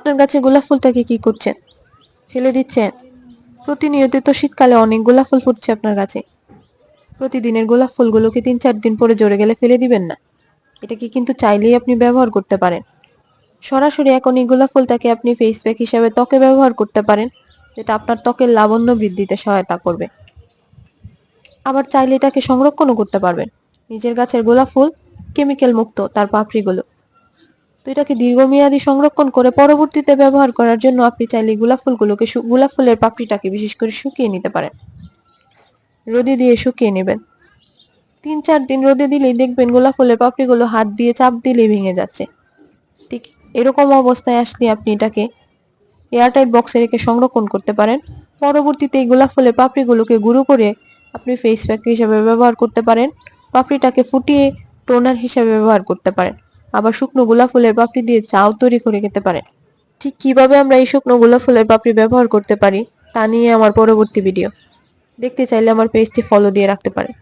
আপনার গাছে গোলাপ ফুলটাকে কি করছেন? ফেলে দিচ্ছেন? প্রতিনিয়ত তো শীতকালে অনেক গোলাপ ফুল ফুটছে আপনার গাছে। প্রতিদিনের গোলাপ ফুলগুলোকে 3-4 দিন পরে ঝরে গেলে ফেলে দিবেন না। এটাকে কিন্তু চাইলেই আপনি ব্যবহার করতে পারেন। সরাসরি এখন এই গোলাপ ফুলটাকে আপনি ফেস প্যাক হিসাবে ত্বকে ব্যবহার করতে পারেন, যেটা আপনার ত্বকের লাবণ্য বৃদ্ধিতে সহায়তা করবে। আবার চাইলে এটাকে সংরক্ষণও করতে পারবেন। নিজের গাছের গোলাপ ফুল কেমিক্যাল মুক্ত তার পাপড়িগুলো। তো এটাকে দীর্ঘমেয়াদী সংরক্ষণ করে পরবর্তীতে ব্যবহার করার জন্য আপনি চাইলে গোলাপ ফুলের পাপড়িটাকে বিশেষ করে শুকিয়ে নিতে পারেন। রোদে দিয়ে শুকিয়ে নেবেন। 3-4 দিন রোদে দিলেই দেখবেন গোলাপ ফুলের পাপড়িগুলো হাত দিয়ে চাপ দিলেই ভেঙে যাচ্ছে। ঠিক এরকম অবস্থায় আসলে আপনি এটাকে এয়ারটাইট বক্সে রেখে সংরক্ষণ করতে পারেন। পরবর্তীতে এই গোলাপ ফুলের পাপড়িগুলোকে গুঁড়ো করে আপনি ফেস প্যাক হিসেবে ব্যবহার করতে পারেন। পাপড়িটাকে ফুটিয়ে টোনার হিসেবে ব্যবহার করতে পারেন। আবার শুকনো গোলাপ ফুলের পাপড়ি দিয়ে চাও তৈরি করে খেতে পারেন। ঠিক কিভাবে আমরা এই শুকনো গোলাপ ফুলের পাপড়ি ব্যবহার করতে পারি তা নিয়ে আমার পরবর্তী ভিডিও দেখতে চাইলে আমার পেজটি ফলো দিয়ে রাখতে পারেন।